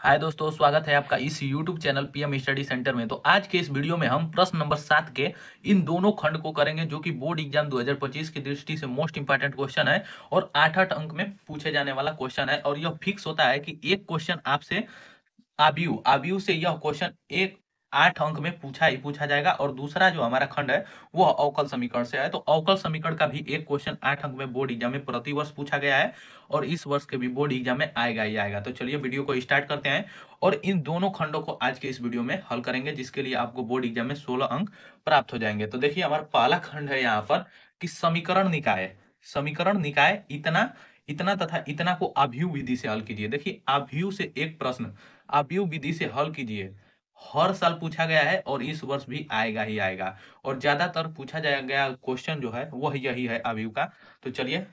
हाय दोस्तों, स्वागत है आपका इस YouTube channel PM study centre में। तो आज के इस वीडियो में हम प्रश्न नंबर 7 के इन दोनों खंड को करेंगे, जो कि बोर्ड एग्जाम 2025 की दृष्टि से मोस्ट इंपॉर्टेंट क्वेश्चन है और 8-8 अंक में पूछे जाने वाला क्वेश्चन है। और यह फिक्स होता है कि एक क्वेश्चन आपसे आबीयू आबीयू से यह क्वेश्चन एक 8 अंक में पूछा ही पूछा जाएगा। और दूसरा जो हमारा खंड है वो अवकल समीकरण से है। तो अवकल समीकरण का भी एक क्वेश्चन 8 अंक में बोर्ड एग्जाम में प्रतिवर्ष पूछा गया है और इस वर्ष के भी बोर्ड एग्जाम में आएगा ही आएगा। तो चलिए वीडियो को स्टार्ट करते हैं और इन दोनों खंडों को आज के इस वीडियो में हल करेंगे, जिसके लिए आपको बोर्ड एग्जाम में 16 अंक प्राप्त हो जाएंगे। तो देखिए, हमारा पहला खंड है यहाँ पर कि समीकरण निकाय इतना इतना तथा इतना को आव्यूह विधि से हल कीजिए। देखिए, आव्यूह से एक प्रश्न आव्यूह विधि से हल कीजिए हर साल पूछा गया है और इस वर्ष भी आएगा ही आएगा। और ज्यादातर पूछा जाया गया क्वेश्चन जो है वह यही है आव्यूह का। तो चलिए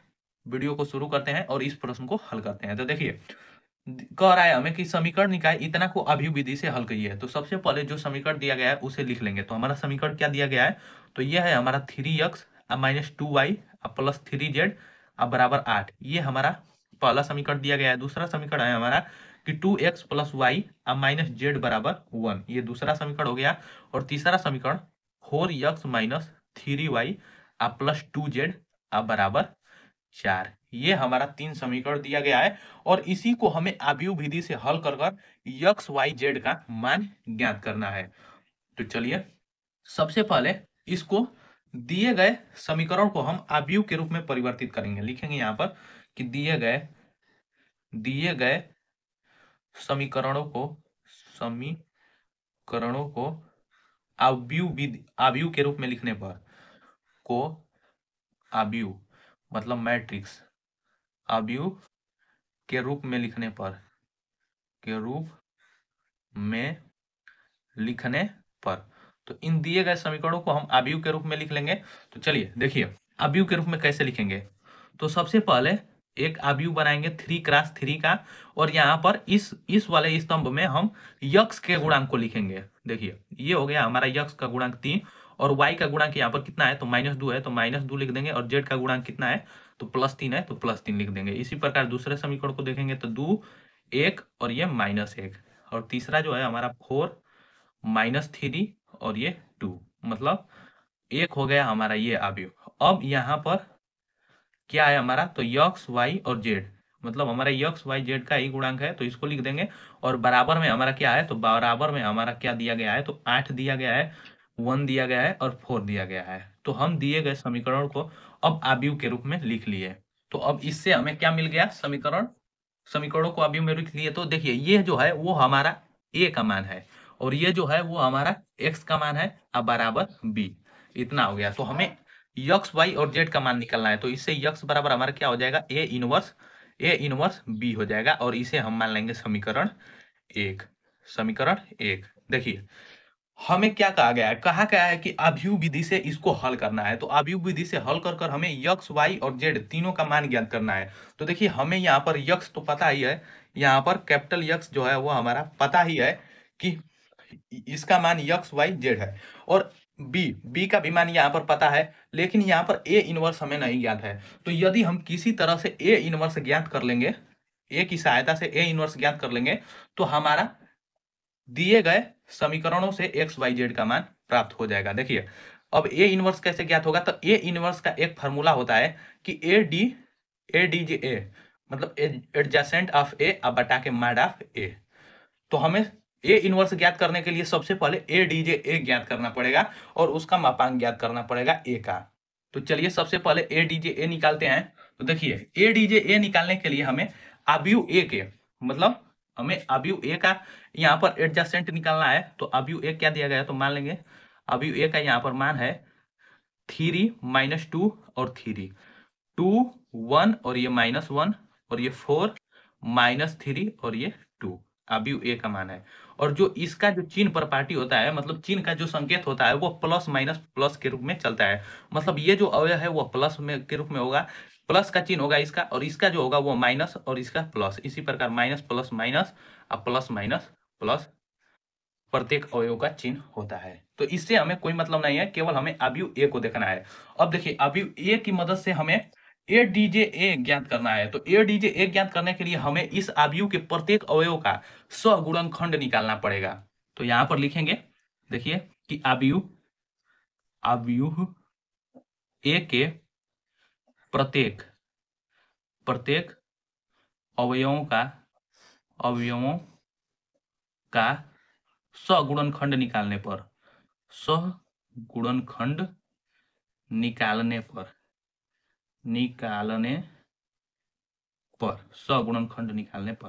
वीडियो को शुरू करते हैं और इस प्रश्न को हल करते हैं। तो देखिए, कह रहा है हमें कि समीकरण निकाय इतना को आव्यूह विधि से हल कीजिए। तो सबसे पहले जो समीकरण दिया गया है उसे लिख लेंगे। तो हमारा समीकरण क्या दिया गया है? तो यह है हमारा 3x minus 2y plus 3z बराबर 8। ये हमारा पहला समीकरण दिया गया है। दूसरा समीकरण है हमारा कि 2x plus Y minus Z बराबर 1। ये दूसरा समीकरण हो गया। और तीसरा समीकरण 4x minus 3y plus 2z बराबर 4। ये हमारा 3 समीकरण दिया गया है और इसी को हमें आव्यूह विधि से हल कर कर एक्स वाई जेड का मान ज्ञात करना है। तो चलिए, सबसे पहले इसको दिए गए समीकरण को हम आव्यूह के रूप में परिवर्तित करेंगे। लिखेंगे यहाँ पर कि दिए गए समीकरणों को आव्यूह के रूप में लिखने पर को आव्यूह मतलब मैट्रिक्स आव्यूह के रूप में लिखने पर तो इन दिए गए समीकरणों को हम आव्यूह के रूप में लिख लेंगे। तो चलिए देखिए, आव्यूह के रूप में कैसे लिखेंगे। तो सबसे पहले एक आव्यूह बनाएंगे 3x3 का और यहाँ पर इस वाले स्तंभ में हम यक्स के गुणांक को लिखेंगे। देखिए, ये हो गया हमारा यक्स का गुणांक 3 और वाई का गुणांक यहाँ पर कितना है? तो -2 है, तो -2 लिख देंगे। और जेड का गुणांक कितना है? तो +3 है, तो +3 लिख देंगे। इसी प्रकार दूसरे समीकरण को देखेंगे तो 2 1 और ये -1। और तीसरा जो है हमारा 4 -3 और ये 2, मतलब एक हो गया हमारा ये आव्यूह। अब यहाँ पर क्या है हमारा? तो यक्स वाई और जेड, मतलब हमारा यक्स वाई जेड का ही गुणांक है, तो इसको लिख देंगे। और बराबर में हमारा क्या है? तो बराबर में हमारा क्या दिया गया है? तो 8 दिया गया है, 1 दिया गया है और 4 दिया गया है। तो हम दिए गए समीकरण को अब आव्यूह के रूप में लिख लिए। तो अब इससे हमें क्या मिल गया? समीकरणों को आव्यूह में लिख लिए। तो देखिए, ये जो है वो हमारा ए का मान है और ये जो है वो हमारा एक्स का मान है अब बराबर बी। इतना हो गया। तो हमें यक्स वाई और जेड का मान निकालना है। तो इससे यक्स बराबर हमारा क्या हो जाएगा? ए इनवर्स बी हो जाएगा और इसे हम मान लेंगे समीकरण 1। देखिए, हमें क्या कहा गया है? कहा गया है कि आव्यूह विधि से इसको हल करना है। तो आव्यूह विधि से हल कर कर हमें यक्स वाई और जेड तीनों का मान ज्ञात करना है। तो देखिए, हमें यहाँ पर यक्स तो पता ही है, यहाँ पर कैपिटल यक्स जो है वो हमारा पता ही है कि इसका मान यक्स वाई जेड है। और बी का भी मान यहाँ पर पता है, लेकिन यहाँ पर ए इनवर्स हमें नहीं ज्ञात है। तो यदि हम किसी तरह से ए इनवर्स ज्ञात कर लेंगे, ए की सहायता से ए इनवर्स ज्ञात कर लेंगे, तो हमारा दिए गए समीकरणों से एक्स वाई जेड का मान प्राप्त हो जाएगा। देखिए, अब ए इनवर्स कैसे ज्ञात होगा? तो ए इनवर्स का एक फार्मूला होता है कि ए डी जे ए, मतलब एडजेसेंट ऑफ ए अब बटा के माड ऑफ ए। तो हमें ए इनवर्स ज्ञात करने के लिए सबसे पहले ए डी जे ए ज्ञात करना पड़ेगा और उसका मापांक ज्ञात करना पड़ेगा ए का। तो चलिए सबसे पहले ए डी जे ए निकालते हैं। तो देखिए, ए डी जे ए निकालने के लिए हमें आव्यूह ए के, मतलब हमें आव्यूह ए का यहाँ पर एडजेसेंट निकालना है। तो आव्यूह ए क्या दिया गया है? तो मान लेंगे आव्यूह ए का यहाँ पर मान है 3 -2 और 3, 2 1 और ये -1 और ये 4 -3 और ये 2 आव्यूह ए का मान है। और जो इसका जो चिन्ह प्रॉपर्टी होता है, मतलब चिन्ह का जो संकेत होता है वो प्लस माइनस प्लस के रूप में चलता है। मतलब ये जो अवयव है वो प्लस में के रूप में होगा, प्लस का चिन्ह होगा इसका, और इसका जो होगा वो माइनस और इसका प्लस। इसी प्रकार माइनस प्लस माइनस और प्लस माइनस प्लस प्रत्येक अवयव का चिन्ह होता है। तो इससे हमें कोई मतलब नहीं है, केवल हमें आव्यूह ए को देखना है। अब देखिए, आव्यूह ए की मदद से हमें ए डीजे ए ज्ञात करना है। तो ए डीजे ए ज्ञात करने के लिए हमें इस आव्यूह के प्रत्येक अवयव का सगुणनखंड निकालना पड़ेगा। तो यहां पर लिखेंगे, देखिए कि आव्यूह आव्यूह ए के प्रत्येक प्रत्येक अवयवों का सगुणनखंड सगुणनखंड निकालने सगुणनखंड निकालने पर।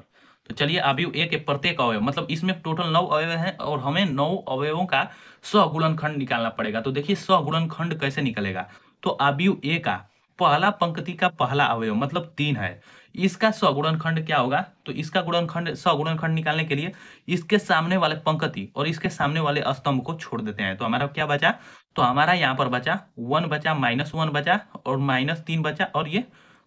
तो चलिए अवयव ए के प्रत्येक अवयव, मतलब इसमें टोटल 9 अवयव हैं और हमें 9 अवयवों का सगुणनखंड निकालना पड़ेगा। तो देखिए सगुणनखंड कैसे निकलेगा। तो अवयव ए का पहला पंक्ति का पहला अवयव मतलब 3 है, इसका सगुणनखंड क्या होगा। तो इसका गुणनखंड सगुणनखंड निकालने के लिए इसके सामने वाले पंक्ति और इसके सामने वाले स्तंभ को छोड़ देते हैं। तो हमारा क्या बचा, तो हमारा यहाँ पर बचा 1 बचा, -1 बचा और -3 बचा और ये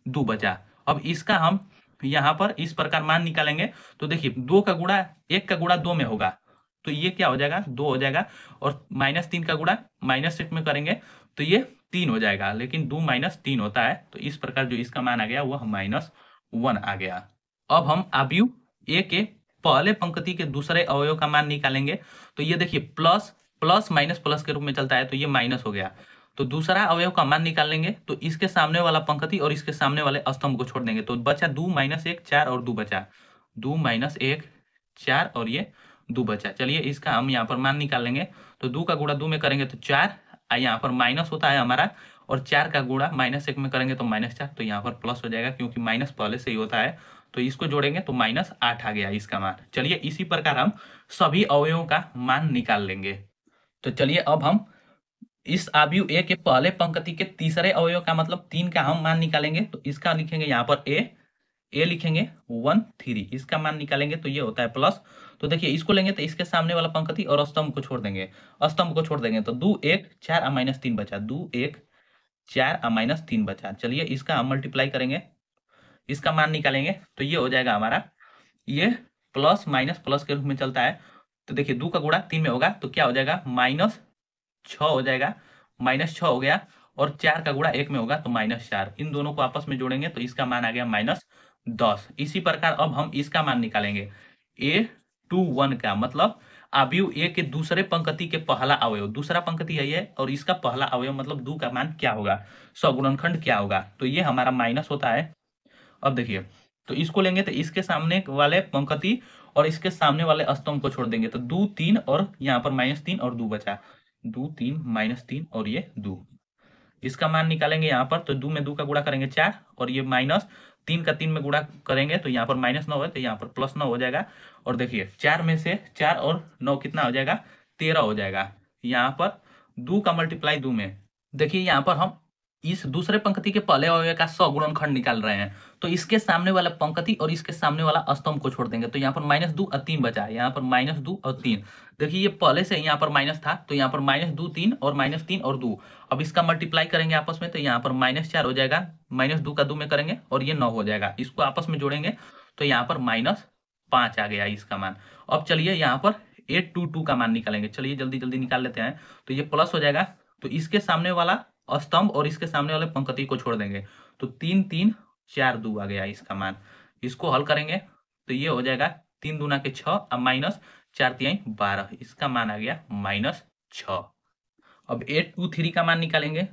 2 बचा। अब इसका हम यहाँ पर इस प्रकार मान निकालेंगे। तो देखिए 2 का गुणा 1 का गुणा 2 में होगा, तो ये क्या हो जाएगा 2 हो जाएगा, और -3 का गुणा -1 में करेंगे तो ये 3 हो जाएगा, लेकिन 2 -3 होता है। तो इस प्रकार जो इसका मान आ गया वह -1 आ गया। अब हम अवयव ए के पहले पंक्ति के दूसरे अवयव का मान निकालेंगे। तो ये देखिए प्लस प्लस माइनस प्लस के रूप में चलता है, तो ये माइनस हो गया। तो दूसरा अवयव का मान निकालेंगे तो इसके सामने वाला पंक्ति और इसके सामने वाले स्तंभ को छोड़ देंगे। तो बचा 2 - 1 4 और 2 बचा, 2 - 1 4 और ये 2 बचा। चलिए इसका हम यहाँ पर मान निकालेंगे। तो 2 का गुणा 2 में करेंगे तो 4, यहाँ पर माइनस होता है हमारा, और 4 का गुणा -1 में करेंगे तो -4, तो यहाँ पर प्लस हो जाएगा क्योंकि माइनस पहले से ही होता है। तो इसको जोड़ेंगे तो -8 आ गया इसका मान। चलिए इसी प्रकार हम सभी अवयवों का मान निकाल लेंगे। तो चलिए अब हम इस अवयव ए के पहले पंक्ति के तीसरे अवयव का मतलब 3 का हम मान निकालेंगे। तो इसका लिखेंगे यहाँ पर ए लिखेंगे 1 3, इसका मान निकालेंगे तो ये होता है प्लस। तो देखिए इसको लेंगे तो इसके सामने वाला पंक्ति और स्तंभ को छोड़ देंगे, तो 2 1 4 और -3 बचा, 2 1 4 और -3 बचा। चलिए इसका हम मल्टीप्लाई करेंगे, इसका मान निकालेंगे तो ये हो जाएगा हमारा, ये प्लस माइनस प्लस के रूप में चलता है। तो देखिए 2 का गुणा 3 में होगा तो क्या हो जाएगा -6 हो जाएगा, -6 हो गया, और 4 का गुणा 1 में होगा तो -4। इन दोनों को आपस में जोड़ेंगे तो इसका मान आ गया -10। इसी प्रकार अब हम इसका मान निकालेंगे, A21 का मतलब अवयव ए के दूसरे पंक्ति के पहला अवयव, दूसरा पंक्ति है ये और इसका पहला अवयव मतलब 2 का मान क्या होगा, सगुणनखंड क्या होगा। तो ये हमारा माइनस होता है। अब देखिए तो इसको लेंगे तो इसके सामने वाले पंक्ति और इसके सामने वाले स्तंभ को छोड़ देंगे तो 2 3 और यहाँ पर -3 और 2 बचा, 2 3 -3 और ये 2। इसका मान निकालेंगे यहाँ पर तो 2 में 2 का गुणा करेंगे 4 और ये -3 का 3 में गुणा करेंगे तो यहाँ पर -9 है तो यहाँ पर +9 हो जाएगा। और देखिए 4 में से 4 और 9 कितना हो जाएगा, 13 हो जाएगा। यहाँ पर 2 का मल्टीप्लाई 2 में, देखिए यहाँ पर हम इस दूसरे पंक्ति के पहले अवयव का सगुणनखंड निकाल रहे हैं। तो इसके सामने वाला पंक्ति और इसके सामने वाला स्तंभ को छोड़ देंगे तो यहाँ पर -2 और 3 बचा है, यहाँ पर -2 और 3। देखिए ये पहले से यहाँ पर माइनस था तो यहाँ पर -2 3 और -3 और 2। अब इसका मल्टीप्लाई करेंगे आपस में तो यहाँ पर -4 हो जाएगा, -2 का 2 में करेंगे और ये 9 हो जाएगा। इसको आपस में जोड़ेंगे तो यहाँ पर -5 आ गया इसका मान। अब चलिए यहाँ पर 822 का मान निकालेंगे। चलिए जल्दी जल्दी निकाल लेते हैं। तो ये प्लस हो जाएगा तो इसके सामने वाला स्तंभ और इसके सामने वाले पंक्ति को छोड़ देंगे तो 3 3 4 2 आ गया इसका मान। इसको हल करेंगे तो ये हो जाएगा 3 दूना के 6 और -4 3 12, इसका मान आ गया -6। अब 823 का मान निकालेंगे,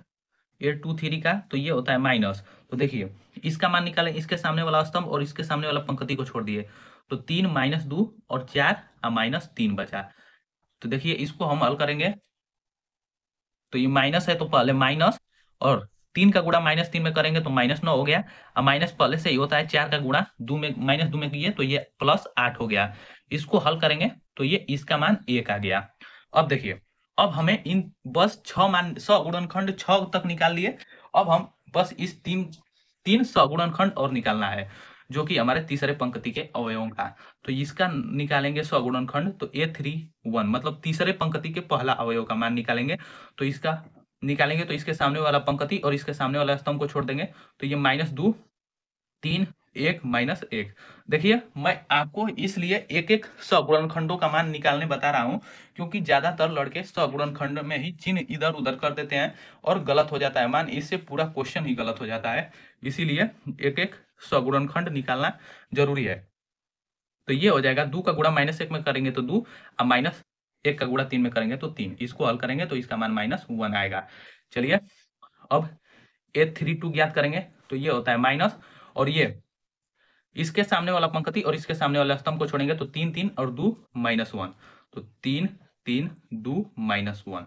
823 का तो ये होता है माइनस। तो देखिए इसका मान निकालें, इसके सामने वाला स्तंभ और इसके सामने वाला पंक्ति को छोड़ दिए तो 3 -2 और 4 और -3 बचा। तो देखिए इसको हम हल करेंगे तो ये माइनस है तो पहले माइनस और 3 का गुणा -3 में करेंगे तो -9 हो गया, और माइनस पहले से ही होता है, 4 का गुणा 2 में -2 में किए तो ये +8 हो गया। इसको हल करेंगे तो ये इसका मान 1 आ गया। अब देखिए अब हमें इन बस 6 मान सगुणनखंड 6 तक निकाल लिए। अब हम बस इस तीन सगुणनखंड और निकालना है जो कि हमारे तीसरे पंक्ति के अवयवों का। तो इसका निकालेंगे सगुणनखंड तो A31 मतलब तीसरे पंक्ति के पहला अवयव का मान निकालेंगे। तो इसका निकालेंगे तो इसके सामने वाला पंक्ति और इसके सामने वाला स्तंभ को छोड़ देंगे तो ये -2 3 1 माइनस 1। देखिए मैं आपको इसलिए एक एक सगुणनखंडों का मान निकालने बता रहा हूं, क्योंकि ज्यादातर लड़के सगुणनखंड में ही चिन्ह इधर उधर कर देते हैं और गलत हो जाता है मान, इससे पूरा क्वेश्चन ही गलत हो जाता है। इसीलिए एक एक सगुणनखंड निकालना जरूरी है। तो ये हो जाएगा 2 का गुणा -1 में करेंगे तो 2, अब -1 का गुणा 3 में करेंगे तो 3। इसको हल करेंगे तो इसका मान -1 आएगा। चलिए अब A32 ज्ञात करेंगे तो ये होता है माइनस, और ये इसके सामने वाला पंक्ति और इसके सामने वाला स्तंभ को छोड़ेंगे तो 3 3 और 2 -1, तो 3 3 2 -1।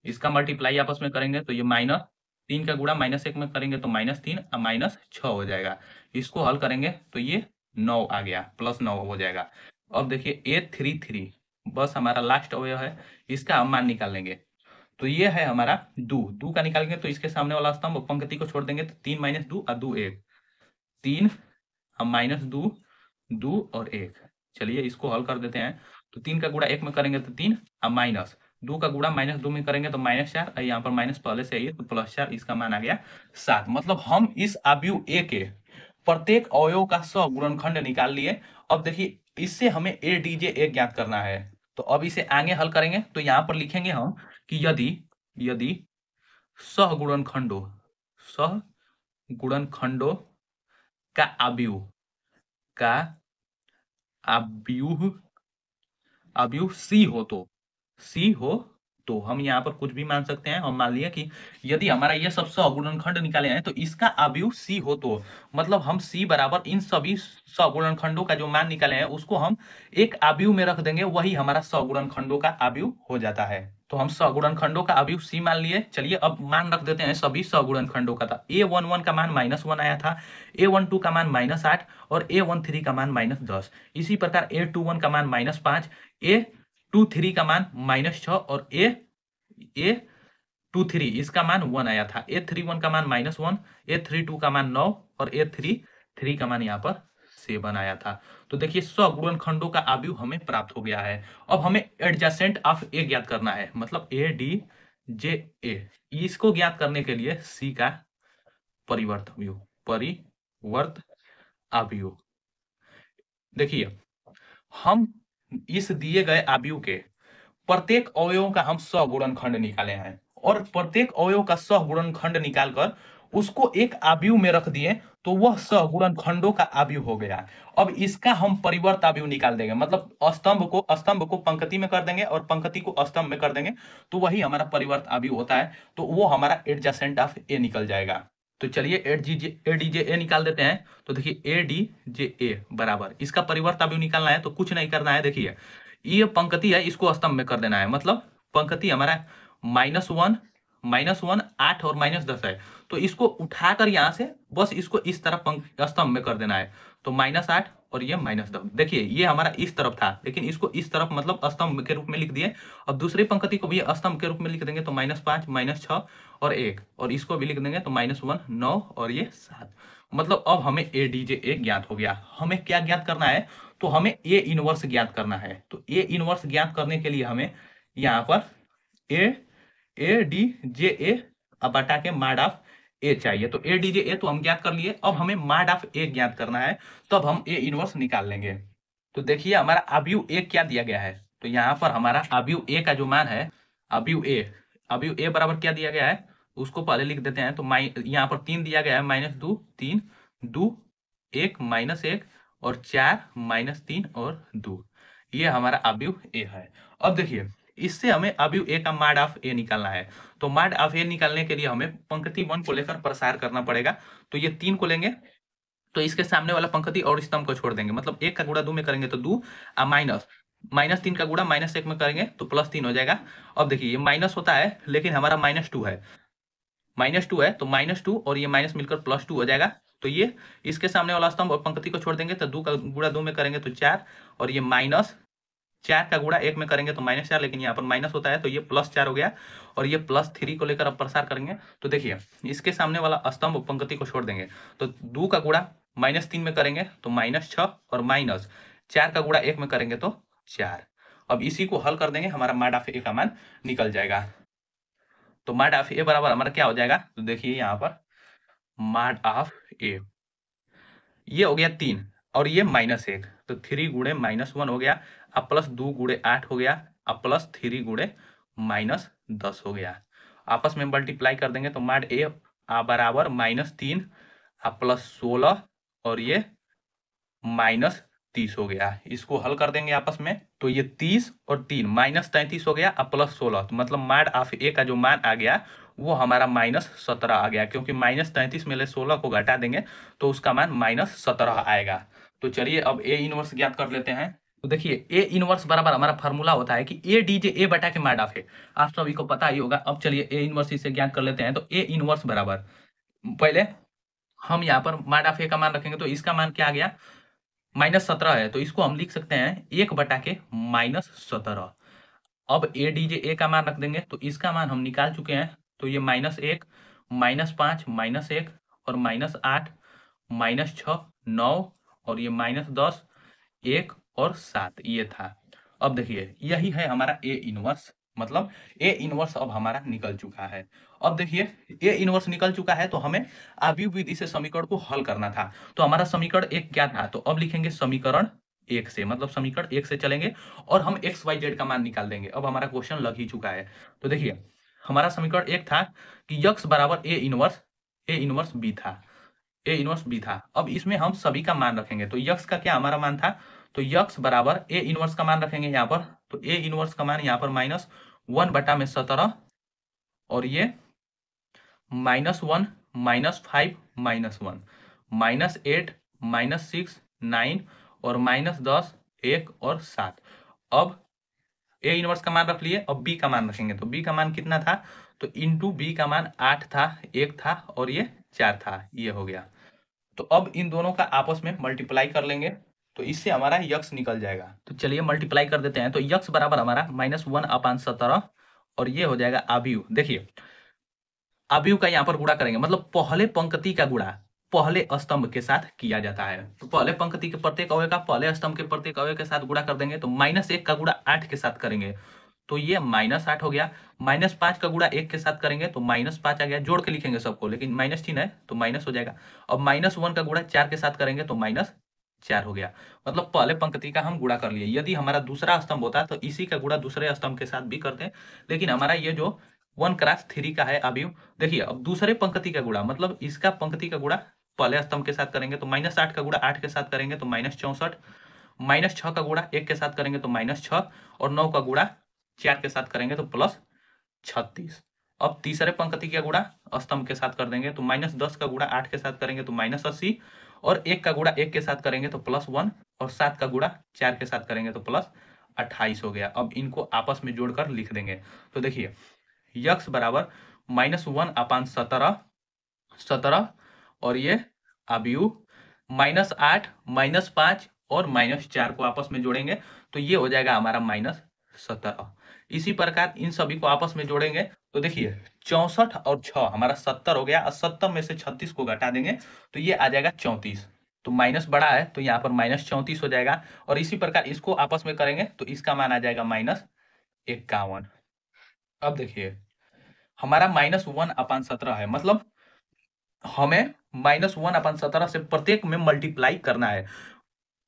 इसका मल्टीप्लाई आपस में करेंगे तो ये -3 का गुणा -1 में करेंगे तो -3 और -6 हो जाएगा। इसको हल करेंगे तो ये 9 आ गया, +9 हो जाएगा। अब देखिए A33 बस हमारा लास्ट अवयव है, इसका हम मान निकाल लेंगे। तो ये है हमारा 2 का निकालेंगे तो इसके सामने वाला स्तंभ और पंक्ति को छोड़ देंगे तो 3 - 2 और 2 1, 3 अब -2 2 और 1। चलिए इसको हल कर देते हैं तो 3 का गुणा 1 में करेंगे तो 3 अब माइनस 2 का गुणा -2 में करेंगे तो -4, और यहाँ पर माइनस पहले से आई है तो +4, इसका मान आ गया 7। मतलब हम इस आव्यूह A के प्रत्येक अवयव का सगुणनखंड निकाल लिए। अब देखिए इससे हमें ADJ ज्ञात करना है, तो अब इसे आगे हल करेंगे तो यहाँ पर लिखेंगे हम कि यदि यदि सहगुणनखंडों सहगुणनखंडों का आव्यूह का आव्यूह आव्यूह C हो तो हम यहाँ पर कुछ भी मान सकते हैं। हम मान लिया कि यदि हमारा ये सब सगुणनखंड निकाले हैं तो इसका आव्यूह C हो तो मतलब हम C बराबर इन सभी सगुणनखंडों का जो मान निकाले हैं उसको हम एक आव्यूह में रख देंगे, वही हमारा सगुणनखंडों का आव्यूह हो जाता है। तो हम सगुणनखंडों का आव्यूह C मान लिए। चलिए अब मान रख देते हैं सभी सगुणनखंडों का। था A11 का मान -1 आया था, A12 का मान -8 और A13 का मान -10। इसी प्रकार A21 का मान -5, A23 का मान -6 और A23 इसका मान 1 आया था। A31 का मान -1, A32 का मान 9 और A33 का मान यहाँ पर 7 आया था। तो देखिए सगुणनखंडों का आव्यूह हमें प्राप्त हो गया है। अब हमें एडजेसेंट ऑफ A ज्ञात करना है, मतलब ADJA। इसको ज्ञात करने के लिए C का परिवर्त आव्यूह। देखिए हम इस दिए गए आव्यूह के प्रत्येक अवयवों का हम सगुणनखंड निकाले हैं और प्रत्येक अवयव का सगुणनखंड निकालकर उसको एक आव्यूह में रख दिए तो वह सगुणनखंडों का आव्यूह हो गया। अब इसका हम परिवर्त आव्यूह निकाल देंगे, मतलब स्तंभ को पंक्ति में कर देंगे और पंक्ति को स्तंभ में कर देंगे तो वही हमारा परिवर्त आव्यूह होता है। तो वो हमारा एडजेसेंट ऑफ A निकल जाएगा। तो चलिए ADJA निकाल देते हैं। तो देखिए ADJA बराबर इसका परिवर्त आव्यूह निकालना है तो कुछ नहीं करना है। देखिए ये पंक्ति है, इसको स्तंभ में कर देना है, मतलब पंक्ति हमारा -1 -1 8 और -10 है तो इसको उठाकर यहाँ से बस इसको इस तरफ स्तंभ में कर देना है। तो -8 और ये -10, देखिए ये हमारा इस तरफ था लेकिन इसको इस तरफ मतलब स्तंभ के रूप में लिख दिए। और दूसरी पंक्ति को भी स्तंभ के रूप में लिख देंगे तो -5 -6 और 1, और इसको भी लिख देंगे तो -1 9 और ये 7। मतलब अब हमें ADJA ज्ञात हो गया। हमें क्या ज्ञात करना है, तो हमें A इनवर्स ज्ञात करना है। तो A इनवर्स ज्ञात करने के लिए हमें यहाँ पर ADJA बटा के माड ऑफ A चाहिए। तो ADJA तो हम ज्ञात कर लिए, अब हमें माड ऑफ A ज्ञात करना है, तब हम A इनवर्स निकाल लेंगे। तो देखिए हमारा आव्यूह A क्या दिया गया है, तो यहाँ पर हमारा आव्यूह A का जो मान है, आव्यूह A बराबर क्या दिया गया है उसको पहले लिख देते हैं। तो यहाँ पर 3 दिया गया है, -2 3 2 1 -1 और 4 -3 और 2, ये हमारा आव्यूह A है। अब देखिए इससे हमें आव्यूह A का माड ऑफ A निकालना है। तो माड ऑफ A निकालने के लिए हमें पंक्ति 1 को लेकर प्रसार करना पड़ेगा। तो ये 3 को लेंगे तो इसके सामने वाला पंक्ति और स्तंभ को छोड़ देंगे, मतलब 1 का गुणा 2 में करेंगे तो 2 -3 का गुणा -1 में करेंगे तो +3 हो जाएगा। अब देखिए ये माइनस होता है लेकिन हमारा -2 है, -2 है तो -2 और ये माइनस मिलकर +2 हो जाएगा। तो ये इसके सामने वाला स्तंभ और पंक्ति को छोड़ देंगे तो 2 का गुणा 2 में करेंगे तो 4 और ये -4 का गुणा 1 में करेंगे तो -4, लेकिन यहाँ पर माइनस होता है तो ये +4 हो गया। और ये +3 को लेकर अब प्रसार करेंगे तो देखिए इसके सामने वाला स्तंभ और पंक्ति को छोड़ देंगे तो 2 का गुणा -3 में करेंगे तो -6 और -4 का गुणा 1 में करेंगे तो 4। अब इसी को हल कर देंगे, हमारा माड ऑफ A का मान निकल जाएगा। तो माड ऑफ A बराबर हमारा क्या हो जाएगा, तो देखिए यहाँ पर माड ऑफ A ये हो गया 3 और ये -1, तो 3 गुणे -1 हो गया, अब प्लस 2 गुणे 8 हो गया, अब प्लस 3 गुणे -10 हो गया। आपस में मल्टीप्लाई कर देंगे तो माड ए बराबर -3 प्लस 16 और ये -30 हो गया। इसको हल कर देंगे आपस में तो ये 30 और 3 -33 हो गया, अब प्लस 16, तो मतलब माड ऑफ ए का जो मान आ गया वो हमारा -17 आ गया, क्योंकि -33 में से 16 को घटा देंगे तो उसका मान -17 आएगा। तो चलिए अब ए इनवर्स ज्ञात कर लेते हैं। तो देखिए ए इनवर्स बराबर हमारा फॉर्मूला होता है कि ए डीजे ए बटा के माड ऑफ ए, आप सभी को पता ही होगा। अब चलिए ए इनवर्स इसे ज्ञात कर लेते हैं। तो ए इनवर्स बराबर, पहले हम यहाँ पर माड ऑफ ए का मान रखेंगे तो इसका मान क्या आ गया, -17 है, तो इसको हम लिख सकते हैं 1 बटा के -17। अब ए डीजे ए का मान रख देंगे तो इसका मान हम निकाल चुके हैं, तो ये -1 -5 -1 और -8 -6 9 और ये -10 1 और 7 ये था। अब देखिए यही है हमारा ए इनवर्स, मतलब ए इनवर्स अब हमारा निकल चुका है। अब देखिए ए इनवर्स निकल चुका है तो हमें आव्यूह विधि से समीकरण को हल करना था। तो हमारा समीकरण 1 क्या था, तो अब लिखेंगे समीकरण 1 से, मतलब समीकरण 1 से चलेंगे और हम एक्स वाई जेड का मान निकाल देंगे। अब हमारा क्वेश्चन लग ही चुका है। तो देखिए हमारा समीकरण 1 था कि यक्स बराबर ए इनवर्स बी था, ए इनवर्स बी था। अब इसमें हम सभी का मान रखेंगे, तो यक्स का क्या हमारा मान था, तो यक्स बराबर ए इनवर्स का मान रखेंगे यहाँ पर, तो ए इनवर्स का मान यहाँ पर -1 बटा में 17 और ये -1 -5 -1 -8 -6 9 और -10 1 और 7। अब ए इनवर्स का मान रख लिए, अब बी का मान रखेंगे, तो बी का मान कितना था, तो इंटू बी का मान 8 था, 1 था और ये 4 था, ये हो गया। तो अब इन दोनों का आपस में मल्टीप्लाई कर लेंगे तो इससे हमारा यक्स निकल जाएगा। तो चलिए मल्टीप्लाई कर देते हैं। तो यक्स बराबर हमारा -1/17 और ये हो जाएगा आव्यूह। देखिए आव्यूह का यहाँ पर गुणा करेंगे, मतलब पहले पंक्ति का गुणा पहले स्तंभ के साथ किया जाता है। तो पहले पंक्ति के प्रत्येक अवयव का पहले स्तंभ के प्रत्येक अवयव के साथ गुणा कर देंगे, तो -1 का गुणा 8 के साथ करेंगे तो ये -8 हो गया। -5 का गुणा 1 के साथ करेंगे तो -5 आ गया, जोड़ के लिखेंगे सबको, लेकिन माइनस चिन्ह है तो माइनस हो जाएगा। अब -1 का गुणा 4 के साथ करेंगे तो -4 हो गया, मतलब पहले पंक्ति का हम गुणा कर लिए। यदि हमारा दूसरा स्तंभ होता तो इसी का गुणा दूसरे स्तंभ के साथ भी करते, लेकिन हमारा ये जो 1x3 का है अभी। देखिए अब दूसरे पंक्ति का गुणा, मतलब इसका पंक्ति का गुणा पहले स्तंभ के साथ करेंगे तो -8 का गुणा 8 के साथ करेंगे तो -64, -6 का गुणा 1 के साथ करेंगे तो -6 और 9 का गुणा 4 के साथ करेंगे तो +36। अब तीसरे पंक्ति का गुणा स्तंभ के साथ कर देंगे तो -10 का गुणा 8 के साथ करेंगे तो -80 और 1 का गुणा 1 के साथ करेंगे तो +1 और 7 का गुणा 4 के साथ करेंगे तो +28 हो गया। अब इनको आपस में जोड़कर लिख देंगे। तो देखिए यक्स बराबर -1/17 17 और ये आव्यूह -8 -5 और -4 को आपस में जोड़ेंगे तो ये हो जाएगा हमारा -17। इसी प्रकार इन सभी को आपस में जोड़ेंगे तो देखिए 64 और 6 हमारा 70 हो गया और 70 में से 36 को घटा देंगे तो ये आ जाएगा 34। तो माइनस बड़ा है तो यहाँ पर -34 हो जाएगा और इसी प्रकार इसको आपस में करेंगे तो इसका मान आ जाएगा -51। अब देखिए हमारा -1/17 है, मतलब हमें -1/17 से प्रत्येक में मल्टीप्लाई करना है।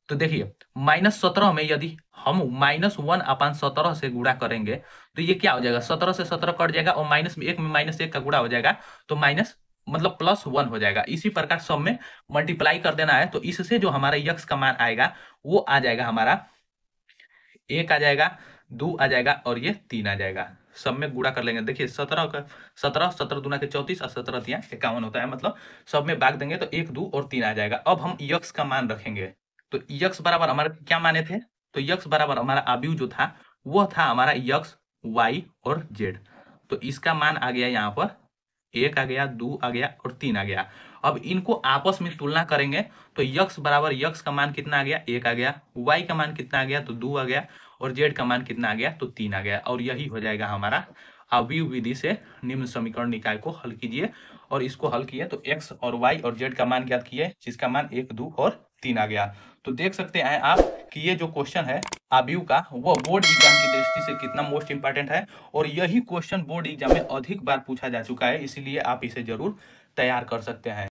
तो देखिए -17 में यदि हम -1/17 से गुणा करेंगे तो ये क्या हो जाएगा, 17 से 17 कट जाएगा और -1 में -1 का गुणा हो जाएगा तो माइनस मतलब +1 हो जाएगा। इसी प्रकार सब में मल्टीप्लाई कर देना है तो इससे जो हमारा यक्स का मान आएगा वो आ जाएगा हमारा 1 आ जाएगा, 2 आ जाएगा और ये 3 आ जाएगा। सब में गुणा कर लेंगे। देखिए 17 दूना के 34 और 17 तिया 51 होता है, मतलब सब में भाग देंगे तो 1 2 और 3 आ जाएगा। अब हम यक्स का मान रखेंगे तो यक्स बराबर हमारे क्या माने थे, तो यक्स बराबर हमारा आव्यूह जो था वो था हमारा यक्स वाई और जेड। तो इसका मान आ गया यहाँ पर 1 आ गया, 2 आ गया और 3 आ गया। अब इनको आपस में तुलना करेंगे तो यक्स बराबर यक्स का मान कितना आ गया, 1 आ गया, वाई का मान कितना आ गया तो 2 आ गया और जेड का मान कितना आ गया तो 3 आ गया। और यही हो जाएगा हमारा आव्यूह विधि से निम्न समीकरण निकाय को हल कीजिए। और इसको हल किए तो एक्स और वाई और जेड का मान ज्ञात किए जिसका मान 1 2 और 3 आ गया। तो देख सकते हैं आप कि ये जो क्वेश्चन है आव्यूह का वो बोर्ड एग्जाम की दृष्टि से कितना मोस्ट इंपॉर्टेंट है और यही क्वेश्चन बोर्ड एग्जाम में अधिक बार पूछा जा चुका है, इसीलिए आप इसे जरूर तैयार कर सकते हैं।